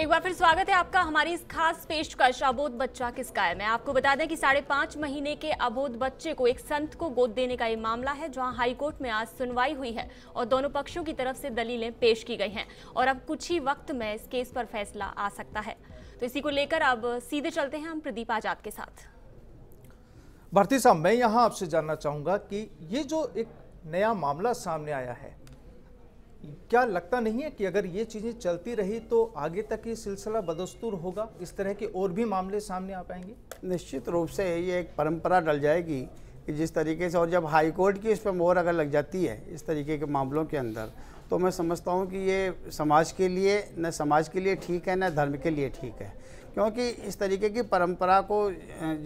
एक बार फिर स्वागत है आपका हमारी इस खास पेशकश अबोध बच्चा किसका है। मैं आपको बता दें कि 5.5 महीने के अबोध बच्चे को एक संत को गोद देने का ये मामला है, जहां हाईकोर्ट में आज सुनवाई हुई है और दोनों पक्षों की तरफ से दलीलें पेश की गई हैं और अब कुछ ही वक्त में इस केस पर फैसला आ सकता है। तो इसी को लेकर अब सीधे चलते हैं हम प्रदीप आजाद के साथ। भारती साहब, मैं यहाँ आपसे जानना चाहूंगा कि ये जो एक नया मामला सामने आया है, क्या लगता नहीं है कि अगर ये चीजें चलती रही तो आगे तक ये सिलसिला बदस्तूर होगा, इस तरह के और भी मामले सामने आ पाएंगे? निश्चित रूप से ये एक परंपरा डल जाएगी कि जिस तरीके से, और जब हाई कोर्ट की इस पर मोहर अगर लग जाती है इस तरीके के मामलों के अंदर, तो मैं समझता हूँ कि ये समाज के लिए, न समाज के लिए ठीक है, न धर्म के लिए ठीक है। क्योंकि इस तरीके की परंपरा को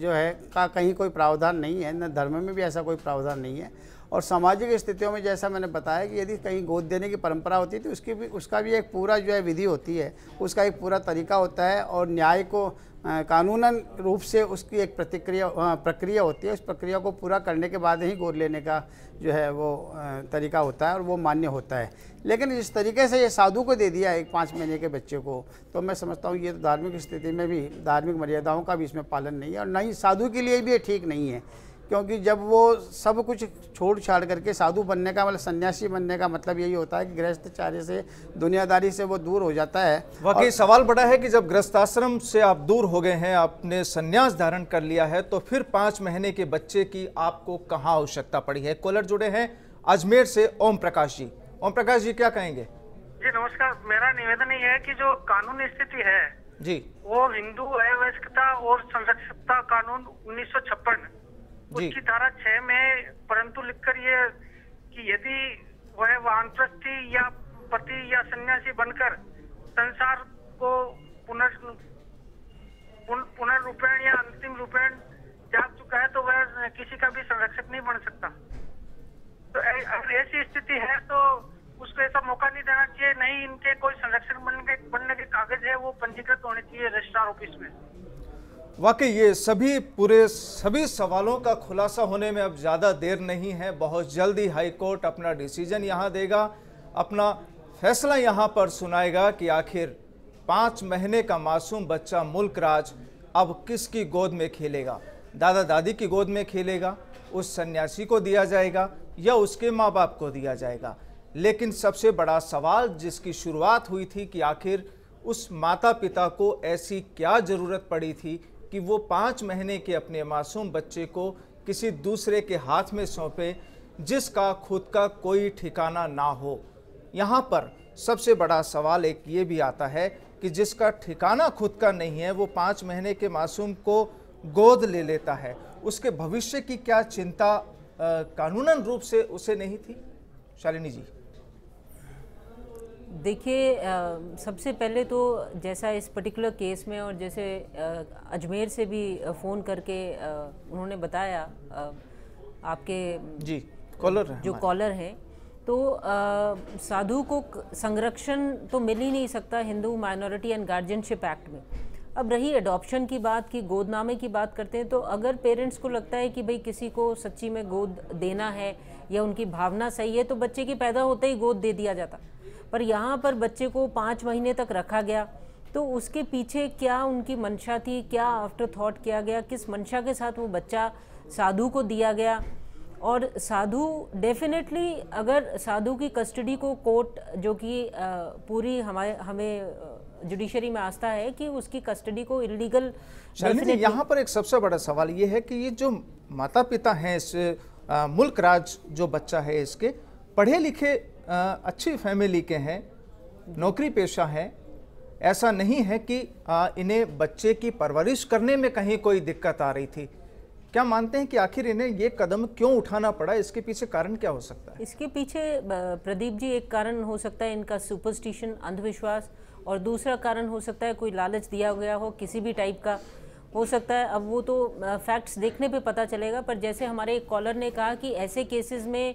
जो है का कहीं कोई प्रावधान नहीं है, न धर्म में भी ऐसा कोई प्रावधान नहीं है। और सामाजिक स्थितियों में जैसा मैंने बताया कि यदि कहीं गोद देने की परंपरा होती है तो उसका भी एक पूरा जो है विधि होती है, उसका एक पूरा तरीका होता है और न्याय को कानूनन रूप से उसकी एक प्रक्रिया होती है। उस प्रक्रिया को पूरा करने के बाद ही गोद लेने का जो है वो तरीका होता है और वो मान्य होता है। लेकिन इस तरीके से ये साधु को दे दिया एक 5 महीने के बच्चे को, तो मैं समझता हूँ ये तो धार्मिक स्थिति में भी धार्मिक मर्यादाओं का भी इसमें पालन नहीं है और न ही साधु के लिए भी ये ठीक नहीं है। क्योंकि जब वो सब कुछ छोड़ छाड़ करके साधु बनने का मतलब सन्यासी बनने का मतलब यही होता है कि गृहस्थचार्य से, दुनियादारी से वो दूर हो जाता है। वाकई सवाल बड़ा है कि जब गृहस्थाश्रम से आप दूर हो गए हैं, आपने संन्यास धारण कर लिया है, तो फिर 5 महीने के बच्चे की आपको कहाँ आवश्यकता पड़ी है। कॉलर जुड़े हैं अजमेर से ओम प्रकाश जी। ओम प्रकाश जी, क्या कहेंगे? जी नमस्कार। मेरा निवेदन ये है कि जो कानूनी स्थिति है जी, वो हिंदू अवैस्कता और संरक्षकता कानून 1956 उसकी धारा 6 में परंतु लिखकर ये कि यदि वह वानप्रस्थी या पति या सन्यासी बनकर संसार को पुनर्रूपेण या अंतिम रूपेण जाग चुका है तो वह किसी का भी संरक्षक नहीं बन सकता। तो अगर ऐसी स्थिति है तो उसको ऐसा मौका नहीं देना चाहिए। नहीं, इनके कोई संरक्षक बनने के कागज है वो पंजीकृत होने चाहिए रजिस्ट्रार ऑफिस में। वाकई ये सभी सवालों का खुलासा होने में अब ज़्यादा देर नहीं है। बहुत जल्दी हाई कोर्ट अपना डिसीजन यहाँ देगा, अपना फैसला यहाँ पर सुनाएगा कि आखिर 5 महीने का मासूम बच्चा मुल्क राज अब किसकी गोद में खेलेगा। दादा दादी की गोद में खेलेगा, उस सन्यासी को दिया जाएगा या उसके माँ बाप को दिया जाएगा। लेकिन सबसे बड़ा सवाल जिसकी शुरुआत हुई थी कि आखिर उस माता पिता को ऐसी क्या ज़रूरत पड़ी थी कि वो 5 महीने के अपने मासूम बच्चे को किसी दूसरे के हाथ में सौंपे जिसका खुद का कोई ठिकाना ना हो। यहाँ पर सबसे बड़ा सवाल एक ये भी आता है कि जिसका ठिकाना खुद का नहीं है वो 5 महीने के मासूम को गोद ले लेता है, उसके भविष्य की क्या चिंता कानूनन रूप से उसे नहीं थी? शालिनी जी। देखिए, सबसे पहले तो जैसा इस पर्टिकुलर केस में और जैसे अजमेर से भी फ़ोन करके उन्होंने बताया, आपके जी कॉलर जो कॉलर हैं, तो साधु को संरक्षण तो मिल ही नहीं सकता Hindu minority and guardianship act में। अब रही एडॉप्शन की बात, की गोदनामे की बात करते हैं, तो अगर पेरेंट्स को लगता है कि भाई किसी को सच्ची में गोद देना है या उनकी भावना सही है तो बच्चे की पैदा होते ही गोद दे दिया जाता। पर यहाँ पर बच्चे को 5 महीने तक रखा गया, तो उसके पीछे क्या उनकी मंशा थी, क्या आफ्टर थॉट किया गया, किस मंशा के साथ वो बच्चा साधु को दिया गया। और साधु डेफिनेटली, अगर साधु की कस्टडी को कोर्ट, जो कि पूरी हमें जुडिशरी में आस्था है कि उसकी कस्टडी को इलीगल। यहाँ पर एक सबसे बड़ा सवाल ये है कि ये जो माता पिता हैं इस मुल्क राज जो बच्चा है, इसके पढ़े लिखे अच्छी फैमिली के हैं, नौकरी पेशा है, ऐसा नहीं है कि इन्हें बच्चे की परवरिश करने में कहीं कोई दिक्कत आ रही थी। क्या मानते हैं कि आखिर इन्हें ये कदम क्यों उठाना पड़ा? इसके पीछे कारण क्या हो सकता है? इसके पीछे प्रदीप जी एक कारण हो सकता है इनका सुपरस्टिशन, अंधविश्वास, और दूसरा कारण हो सकता है कोई लालच दिया गया हो किसी भी टाइप का, हो सकता है। अब वो तो फैक्ट्स देखने पे पता चलेगा। पर जैसे हमारे एक कॉलर ने कहा कि ऐसे केसेस में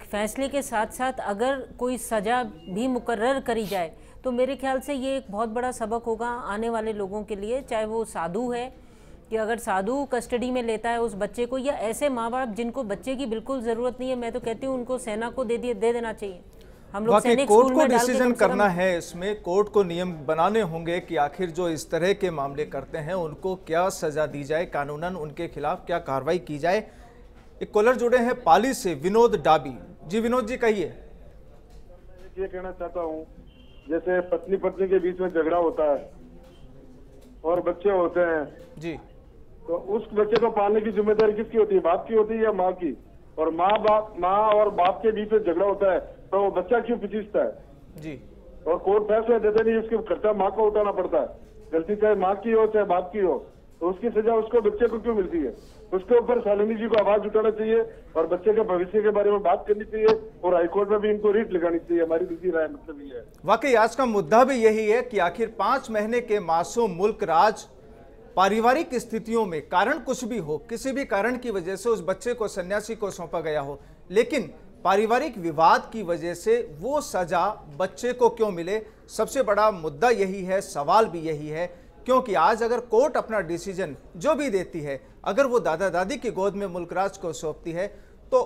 फैसले के साथ साथ अगर कोई सज़ा भी मुकर्रर करी जाए तो मेरे ख्याल से ये एक बहुत बड़ा सबक होगा आने वाले लोगों के लिए, चाहे वो साधु है कि अगर साधु कस्टडी में लेता है उस बच्चे को, या ऐसे माँ बाप जिनको बच्चे की बिल्कुल ज़रूरत नहीं है, मैं तो कहती हूँ उनको सेना को दे देना चाहिए। हम लोग सैनिक कोर्ट स्कूल को में डाल के डिसीजन कम से करना कम है, इसमें कोर्ट को नियम बनाने होंगे कि आखिर जो इस तरह के मामले करते हैं उनको क्या सजा दी जाए, कानूनन उनके खिलाफ क्या कार्रवाई की जाए। एक कॉलर जुड़े हैं पाली से, विनोद डाबी जी। विनोद जी कहिए। ये कहना चाहता हूँ, जैसे पत्नी पत्नी के बीच में झगड़ा होता है और बच्चे होते हैं जी, तो उस बच्चे को पालने की जिम्मेदारी किसकी होती है, बाप की होती है या माँ की? और माँ और बाप के बीच में झगड़ा होता है तो वो बच्चा क्यों पिछीसता है जी। और कोर्ट फैसला देते नहीं, उसके खर्चा माँ को उठाना पड़ता है। गलती चाहे माँ की हो चाहे बाप की हो, तो उसकी सजा उसको बच्चे को क्यों मिलती है? उसके ऊपर शालिनी जी को आवाज उठाना चाहिए और बच्चे के भविष्य के बारे में बात करनी चाहिए और हाईकोर्ट में भी इनको रीट लगानी चाहिए। हमारी निजी राय मतलब ये है। वाकई आज का मुद्दा भी यही है कि आखिर 5 महीने के मासूम मुल्क राज पारिवारिक स्थितियों में कारण कुछ भी हो, किसी भी कारण की वजह से उस बच्चे को सन्यासी को सौंपा गया हो, लेकिन पारिवारिक विवाद की वजह से वो सजा बच्चे को क्यों मिले, सबसे बड़ा मुद्दा यही है, सवाल भी यही है। क्योंकि आज अगर कोर्ट अपना डिसीजन जो भी देती है, अगर वो दादा दादी की गोद में मुल्क राज को सौंपती है तो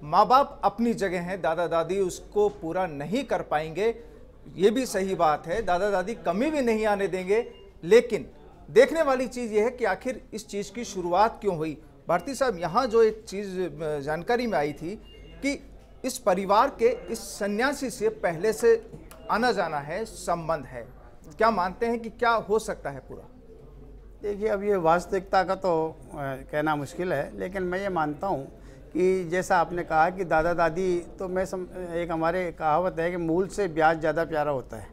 माँ बाप अपनी जगह हैं, दादा दादी उसको पूरा नहीं कर पाएंगे, ये भी सही बात है, दादा दादी कमी भी नहीं आने देंगे। लेकिन देखने वाली चीज़ ये है कि आखिर इस चीज़ की शुरुआत क्यों हुई। भारती साहब, यहाँ जो एक चीज़ जानकारी में आई थी कि इस परिवार के इस सन्यासी से पहले से आना जाना है, संबंध है, क्या मानते हैं कि क्या हो सकता है पूरा? देखिए, अब ये वास्तविकता का तो कहना मुश्किल है, लेकिन मैं ये मानता हूँ कि जैसा आपने कहा कि दादा दादी, तो एक हमारे कहावत है कि मूल से ब्याज ज़्यादा प्यारा होता है।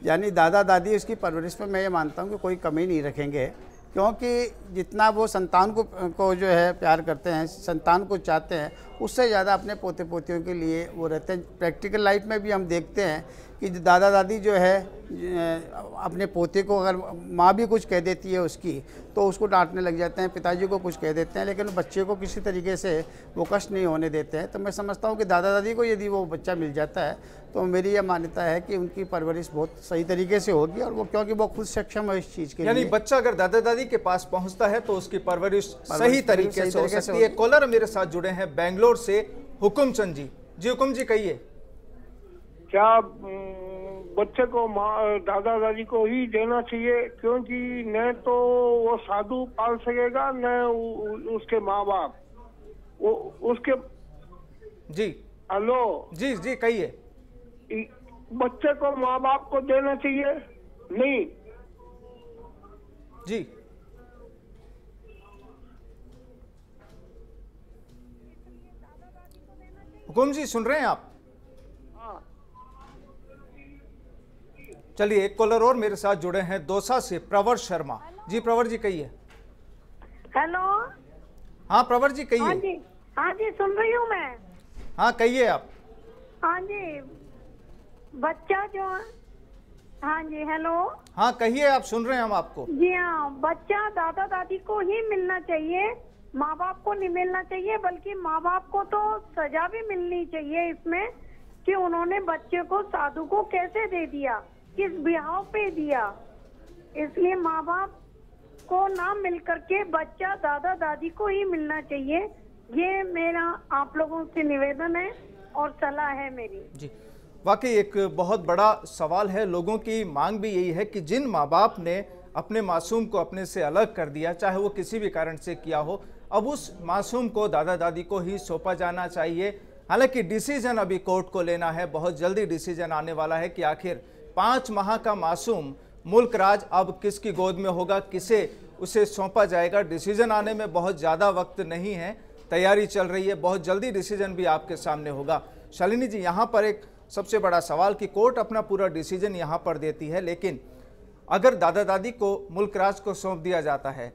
यानी दादा दादी उसकी परवरिश में मैं ये मानता हूँ कि कोई कमी नहीं रखेंगे, क्योंकि जितना वो संतान को जो है प्यार करते हैं, संतान को चाहते हैं, उससे ज़्यादा अपने पोते पोतियों के लिए वो रहते हैं। प्रैक्टिकल लाइफ में भी हम देखते हैं कि दादा दादी जो है अपने पोते को, अगर माँ भी कुछ कह देती है उसकी, तो उसको डांटने लग जाते हैं, पिताजी को कुछ कह देते हैं, लेकिन बच्चे को किसी तरीके से वो कष्ट नहीं होने देते हैं। तो मैं समझता हूँ कि दादा दादी को यदि वो बच्चा मिल जाता है तो मेरी यह मान्यता है कि उनकी परवरिश बहुत सही तरीके से होगी, और वो क्योंकि वो खुद सक्षम है इस चीज़ के लिए। यानी बच्चा अगर दादा दादी के पास पहुंचता है तो उसकी परवरिश सही तरीके से हो सकती है। कॉलर मेरे साथ जुड़े हैं बेंगलोर से, हुकुम चंद जी। जी हुकुम जी कहिए। क्या बच्चे को दादा दादी को ही देना चाहिए, क्योंकि न तो वो साधु पाल सकेगा न उसके माँ बाप, वो उसके। जी हेलो जी जी कहिए। बच्चे को माँ बाप को देना चाहिए नहीं? जी हुकुम जी सुन रहे हैं आप? चलिए, एक कॉलर और मेरे साथ जुड़े हैं दौसा से, प्रवर शर्मा जी। प्रवर जी कहिए। हेलो। हाँ प्रवर जी कहिए। हाँ जी सुन रही हूँ मैं। हाँ कहिए आप। हाँ जी, बच्चा जो, हाँ जी हेलो। हाँ कहिए, आप सुन रहे हैं हम आपको। जी हाँ, बच्चा दादा दादी को ही मिलना चाहिए, माँ बाप को नहीं मिलना चाहिए, बल्कि माँ बाप को तो सजा भी मिलनी चाहिए इसमें कि उन्होंने बच्चे को साधु को कैसे दे दिया, किस बिहाव पे दिया। इसलिए माँ बाप को ना मिल करके बच्चा दादा दादी को ही मिलना चाहिए। ये मेरा आप लोगों से निवेदन है और सलाह है मेरी। जी वाकई एक बहुत बड़ा सवाल है, लोगों की मांग भी यही है कि जिन माँ बाप ने अपने मासूम को अपने से अलग कर दिया, चाहे वो किसी भी कारण से किया हो, अब उस मासूम को दादा दादी को ही सौंपा जाना चाहिए। हालांकि डिसीजन अभी कोर्ट को लेना है, बहुत जल्दी डिसीजन आने वाला है कि आखिर 5 माह का मासूम मुल्क राज अब किसकी गोद में होगा, किसे उसे सौंपा जाएगा। डिसीजन आने में बहुत ज़्यादा वक्त नहीं है, तैयारी चल रही है, बहुत जल्दी डिसीजन भी आपके सामने होगा। शालिनी जी, यहाँ पर एक सबसे बड़ा सवाल कि कोर्ट अपना पूरा डिसीजन यहाँ पर देती है, लेकिन अगर दादा दादी को मुल्क राज को सौंप दिया जाता है,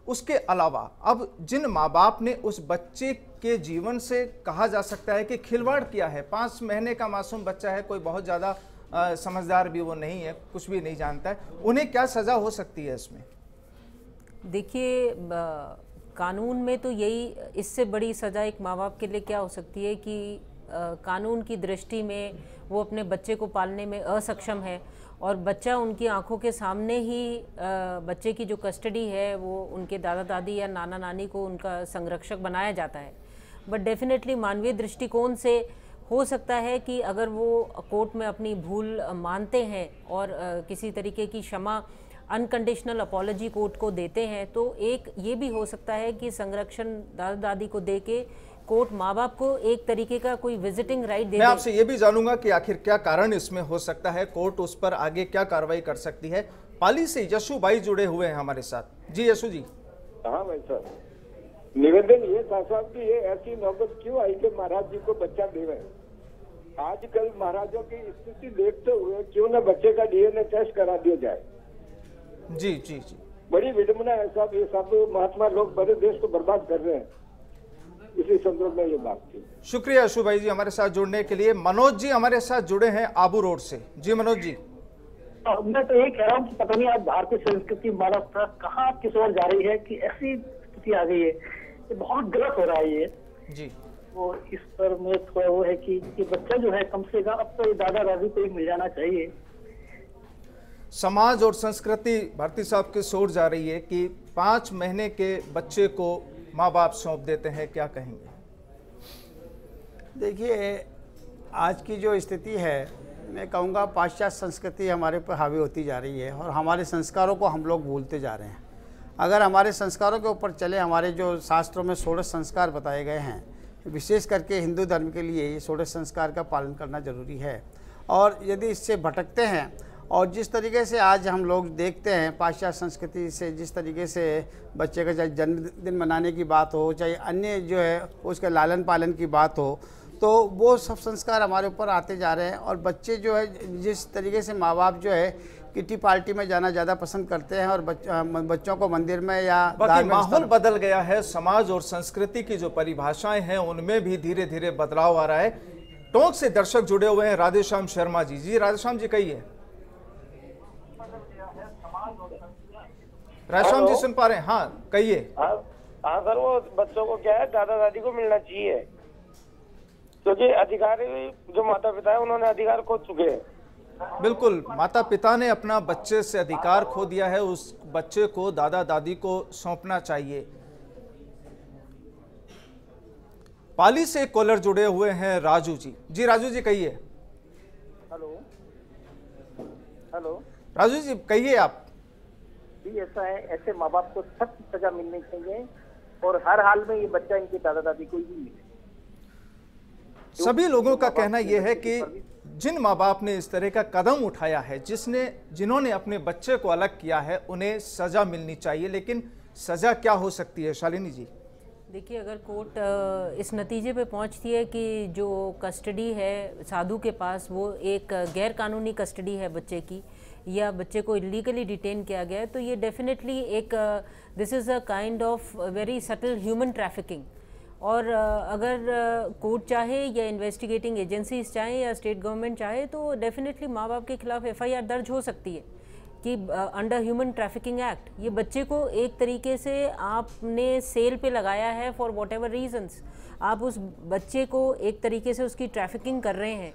उसके अलावा अब जिन माँ बाप ने उस बच्चे के जीवन से कहा जा सकता है कि खिलवाड़ किया है, 5 महीने का मासूम बच्चा है, कोई बहुत ज़्यादा समझदार भी वो नहीं है, कुछ भी नहीं जानता है, उन्हें क्या सज़ा हो सकती है इसमें? देखिए, कानून में तो यही, इससे बड़ी सज़ा एक माँ बाप के लिए क्या हो सकती है कि कानून की दृष्टि में वो अपने बच्चे को पालने में असक्षम है और बच्चा उनकी आंखों के सामने ही बच्चे की जो कस्टडी है वो उनके दादा दादी या नाना नानी को उनका संरक्षक बनाया जाता है। बट डेफिनेटली मानवीय दृष्टिकोण से हो सकता है कि अगर वो कोर्ट में अपनी भूल मानते हैं और किसी तरीके की क्षमा, अनकंडीशनल अपॉलॉजी कोर्ट को देते हैं, तो एक ये भी हो सकता है कि संरक्षण दादा दादी को दे के कोर्ट माँ बाप को एक तरीके का कोई विजिटिंग राइट दे। मैं आपसे ये भी जानूंगा कि आखिर क्या कारण इसमें हो सकता है, कोर्ट उस पर आगे क्या कार्रवाई कर सकती है। पाली से यशु भाई जुड़े हुए हैं हमारे साथ। जी यशु जी। हाँ भाई साहब, निवेदन ये था साहब कि ये ऐसी नौबत क्यों आई कि महाराज जी को बच्चा दे रहे हैं। आजकल महाराजों की स्थिति देखते हुए क्यों न बच्चे का डीएनए टेस्ट करा दिया जाए। जी जी जी, बड़ी विडम्बना है साहब, ये सब महात्मा लोग बड़े देश को बर्बाद कर रहे हैं। इसी संदर्भ में ये बात थी। शुक्रिया यशु भाई जी हमारे साथ जुड़ने के लिए। मनोज जी हमारे साथ जुड़े हैं आबू रोड से। जी मनोज जी। मैं तो यही कह रहा हूँ कि पता नहीं आज भारतीय संस्कृति मानवता कहाँ किस ओर जा रही है कि ऐसी स्थिति आ गई है। ये बहुत गलत हो रहा है ये जी। वो इस पर में थोड़ा वो है कि ये बच्चा जो है कम से कम अब तो दादा दादी को ही मिल जाना चाहिए। समाज और संस्कृति भारती साहब की सोच जा रही है कि 5 महीने के बच्चे को माँ बाप सौंप देते हैं, क्या कहेंगे? देखिए आज की जो स्थिति है, मैं कहूँगा पाश्चात्य संस्कृति हमारे पर हावी होती जा रही है और हमारे संस्कारों को हम लोग भूलते जा रहे हैं। अगर हमारे संस्कारों के ऊपर चले, हमारे जो शास्त्रों में 16 संस्कार बताए गए हैं, विशेष करके हिंदू धर्म के लिए ये 16 संस्कार का पालन करना जरूरी है। और यदि इससे भटकते हैं और जिस तरीके से आज हम लोग देखते हैं पाश्चात्य संस्कृति से, जिस तरीके से बच्चे का चाहे जन्मदिन मनाने की बात हो, चाहे अन्य जो है उसके लालन पालन की बात हो, तो वो सब संस्कार हमारे ऊपर आते जा रहे हैं। और बच्चे जो है जिस तरीके से माँ बाप जो है किटी पार्टी में जाना ज़्यादा पसंद करते हैं और बच्चों को मंदिर में या माहौल बदल गया है। समाज और संस्कृति की जो परिभाषाएं हैं उनमें भी धीरे धीरे बदलाव आ रहा है। टोंक से दर्शक जुड़े हुए हैं राधेश्याम शर्मा जी। जी राधेश्याम जी कहिए। राधेश्याम जी सुन पा रहे हैं? हाँ कहिए। हाँ सर, वो बच्चों को क्या है दादा दादी को मिलना चाहिए, क्योंकि अधिकारी जो माता पिता है उन्होंने अधिकार खो चुके हैं। बिल्कुल, माता पिता ने अपना बच्चे से अधिकार खो दिया है, उस बच्चे को दादा दादी को सौंपना चाहिए। पाली से कॉलर जुड़े हुए हैं राजू जी। जी राजू जी कहिए। हेलो हेलो राजू जी कहिए आप। जी ऐसा है, ऐसे माँ बाप को सख्त सजा मिलनी चाहिए और हर हाल में ये बच्चा इनके दादा दादी को ही मिले। सभी लोगों का कहना यह है कि जिन माँ बाप ने इस तरह का कदम उठाया है, जिन्होंने अपने बच्चे को अलग किया है, उन्हें सजा मिलनी चाहिए। लेकिन सजा क्या हो सकती है शालिनी जी? देखिए, अगर कोर्ट इस नतीजे पे पहुंचती है कि जो कस्टडी है साधु के पास वो एक गैर कानूनी कस्टडी है बच्चे की, या बच्चे को इलीगली डिटेन किया गया है, तो ये डेफिनेटली एक this is a kind of very subtle human trafficking. और अगर कोर्ट चाहे या इन्वेस्टिगेटिंग एजेंसीज चाहे या स्टेट गवर्नमेंट चाहे तो डेफिनेटली माँ बाप के खिलाफ FIR दर्ज हो सकती है कि अंडर ह्यूमन ट्रैफिकिंग एक्ट ये बच्चे को एक तरीके से आपने सेल पे लगाया है फॉर वॉट एवर रीजन्स। आप उस बच्चे को एक तरीके से उसकी ट्रैफिकिंग कर रहे हैं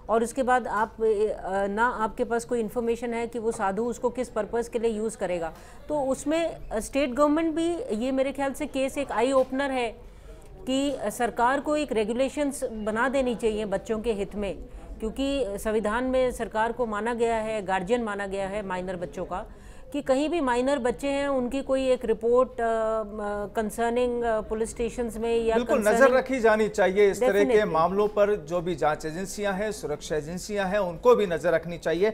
और उसके बाद आप ना आपके पास कोई इन्फॉर्मेशन है कि वो साधु उसको किस पर्पज़ के लिए यूज़ करेगा। तो उसमें स्टेट गवर्नमेंट भी, ये मेरे ख्याल से केस एक आई ओपनर है कि सरकार को एक रेगुलेशंस बना देनी चाहिए बच्चों के हित में, क्योंकि संविधान में सरकार को माना गया है, गार्जियन माना गया है माइनर बच्चों का, कि कहीं भी माइनर बच्चे हैं उनकी कोई एक रिपोर्ट कंसर्निंग पुलिस स्टेशंस में या बिल्कुल नजर रखी जानी चाहिए। इस तरह के मामलों पर जो भी जांच एजेंसियां हैं, सुरक्षा एजेंसियां हैं, उनको भी नजर रखनी चाहिए।